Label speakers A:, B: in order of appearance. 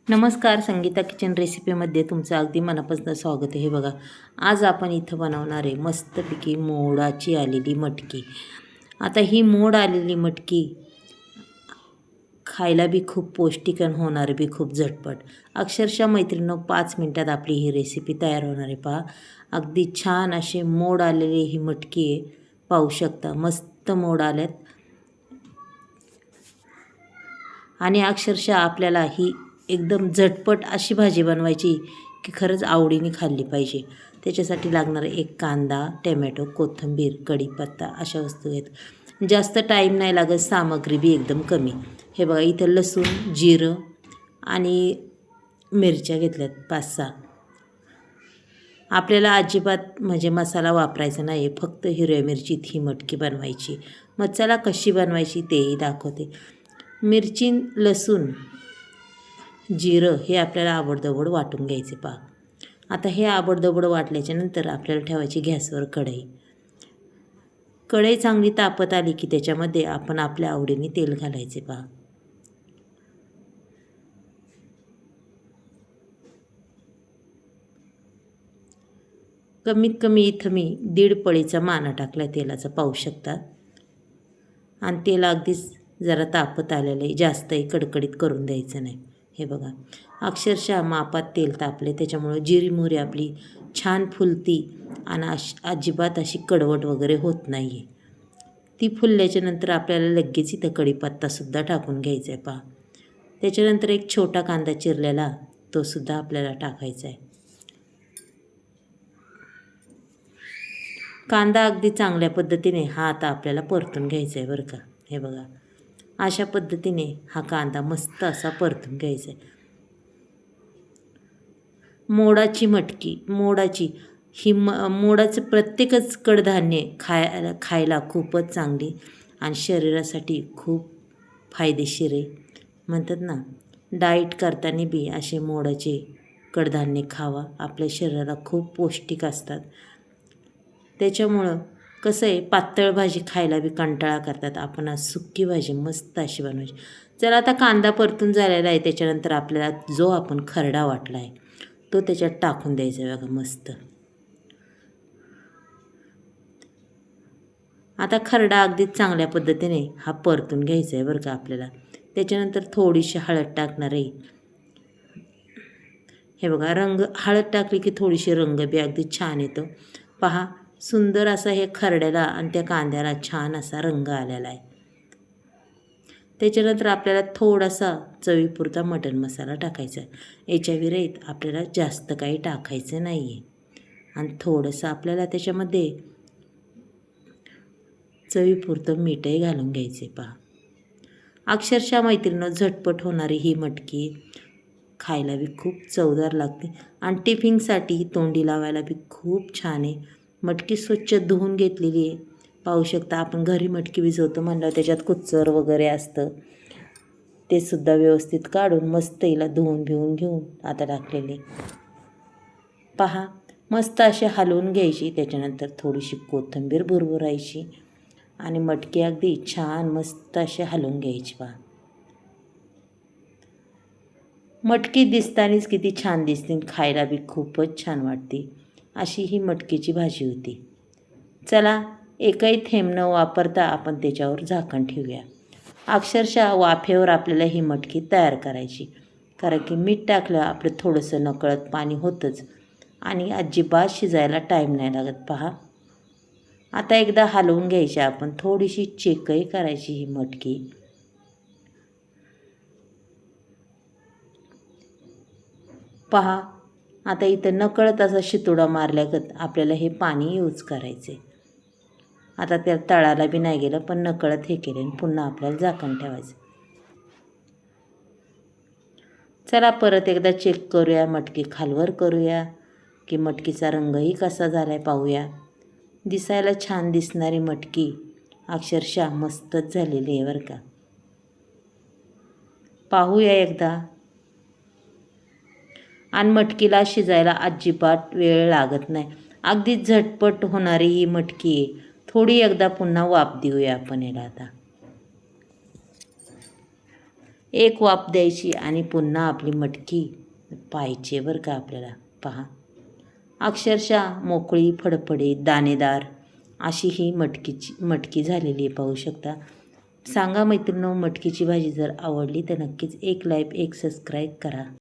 A: नमस्कार, संगीता किचन रेसिपीमध्ये तुमचं अगदी मनापासून स्वागत आहे. हे बघा, आज आपण इथं बनवणार आहे मस्तपैकी मोडाची आलेली मटकी. आता ही मोड आलेली मटकी खायला बी खूप पौष्टिक आणि होणार बी खूप झटपट. अक्षरशः मैत्रिणींनो 5 मिनटात आपली ही रेसिपी तयार होणार आहे. पहा, अगदी छान असे मोड आलेली ही मटकी आहे. पाहू शकता, मस्त मोड आल्यात आणि अक्षरशः आपल्याला ही एकदम झटपट अशी भाजी बनवायची की खरंच आवडीने खाल्ली पाहिजे. त्याच्यासाठी लागणार एक कांदा, टोमॅटो, कोथिंबीर, कढीपत्ता अशा वस्तू आहेत. जास्त टाईम नाही लागत, सामग्री बी एकदम कमी. हे बघा, इथं लसूण, जिरं आणि मिरच्या घेतल्यात 5-6. आपल्याला अजिबात म्हणजे मसाला वापरायचा नाही आहे, फक्त हिरव्या मिरचीत ही मटकी बनवायची. मसाला कशी बनवायची तेही दाखवते. मिरची, लसूण, जिरं हे आपल्याला आबडधोबड वाटून घ्यायचे. पहा, आता हे आबडधोबड वाटल्याच्यानंतर आपल्याला ठेवायची गॅसवर कढई. कढई चांगली तापत आली की त्याच्यामध्ये आपण आपल्या आवडीने तेल घालायचे. पहा, कमीत कमी इथं मी 1.5 पळीचा माना टाकला तेलाचा, पाहू शकता. आणि तेल अगदीच जरा तापत आलेलं आहे, जास्तही कडकडीत करून द्यायचं नाही. हे बघा, अक्षरशः मापात तेल तापले, त्याच्यामुळं जिरी मोहरी आपली छान फुलती आणि अजिबात अशी कडवट वगैरे होत नाही आहे. ती फुलल्याच्या नंतर आपल्याला लगेच इथं कढीपत्तासुद्धा टाकून घ्यायचा आहे. पहा, त्याच्यानंतर एक छोटा कांदा चिरलेला तोसुद्धा आपल्याला टाकायचा आहे. कांदा अगदी चांगल्या पद्धतीने हा आता आपल्याला परतून घ्यायचा आहे बरं का. हे बघा, अशा पद्धतीने हा कांदा मस्त असा परतून घ्यायचा आहे. मोडाची मटकी, मोडाचं प्रत्येकच कडधान्य खायला खूपच चांगली आणि शरीरासाठी खूप फायदेशीर आहे. म्हणतात ना, डाईट करताना बी असे मोडाचे कडधान्य खावा, आपल्या शरीराला खूप पौष्टिक असतात. त्याच्यामुळं कसं आहे, पातळ भाजी खायला बी कंटाळा करतात. आपण आज सुक्की भाजी मस्त अशी बनवायची. चला, आता कांदा परतून झालेला आहे, त्याच्यानंतर आपल्याला जो आपण खरडा वाटला आहे तो त्याच्यात टाकून द्यायचा. बघा, मस्त. आता खरडा अगदी चांगल्या पद्धतीने हा परतून घ्यायचा आहे बरं का आपल्याला. त्याच्यानंतर थोडीशी हळद टाकणार आहे. हे बघा, हळद टाकली की थोडीशी रंग बी अगदी छान येतो. पहा, सुंदर असा हे खरड्याला आणि त्या कांद्याला छान असा रंग आलेला आहे. त्याच्यानंतर आपल्याला थोडासा चवीपुरता मटण मसाला टाकायचा आहे. याच्या विरहित आपल्याला जास्त काही टाकायचं नाही आहे. आणि थोडंसं आपल्याला त्याच्यामध्ये चवीपुरतं मीठही घालून घ्यायचे. पहा, अक्षरशः मैत्रिणींनो झटपट होणारी ही मटकी खायला बी खूप चवदार लागते आणि टिफिनसाठी तोंडी लावायला बी खूप छान आहे. मटकी स्वच्छ धुवून घेतलेली आहे. पाहू शकता, आपण घरी मटकी भिजवतो म्हणल्यावर त्याच्यात कुच्चर वगैरे असतं, ते सुद्धा व्यवस्थित काढून मस्त हिला धुवून घेऊन आता टाकलेले. पहा, मस्त असे हलवून घ्यायची. त्याच्यानंतर थोडीशी कोथिंबीर भुरभुरायची आणि मटकी अगदी छान मस्त असे हलवून घ्यायची. पहा, मटकी दिसतानीच किती छान दिसते, खायला बी खूपच छान वाटते. अशी ही मटकीची भाजी होती. चला, एकही थेंब न वापरता आपण त्याच्यावर झाकण ठेवूया. अक्षरशः वाफेवर आपल्याला ही मटकी तयार करायची, कारण की मीठ टाकलं आपलं थोडंसं नकळत पाणी होतंच आणि अजिबात शिजायला टाईम नाही लागत. पहा, आता एकदा हलवून घ्यायची आपण, थोडीशी चेकही करायची ही मटकी. पहा, आता इथं नकळत असा शितोडा मारल्यागत आपल्याला हे पाणी यूज करायचे. आता त्या तळाला बी नाही गेलं, पण नकळत हे केले आणि पुन्हा आपल्याला झाकण ठेवायचं. चला, परत एकदा चेक करूया, मटकी खालवर करूया की मटकीचा रंगही कसा झाला आहे पाहूया. दिसायला छान दिसणारी मटकी अक्षरशः मस्तच झालेली आहे बरं का. पाहूया एकदा. आणि मटकीला शिजायला अजिबात वेळ लागत नाही, अगदी झटपट होणारी ही मटकी आहे. थोडी एकदा पुन्हा वाफ देऊया आपण याला. आता एक वाफ द्यायची आणि पुन्हा आपली मटकी पाहायची बरं का आपल्याला. पहा, अक्षरशः मोकळी, फडफडीत, दाणेदार अशी ही मटकी झालेली आहे, पाहू शकता. सांगा मैत्रिणींनो, मटकीची भाजी जर आवडली तर नक्कीच एक लाईक, एक सबस्क्राईब करा.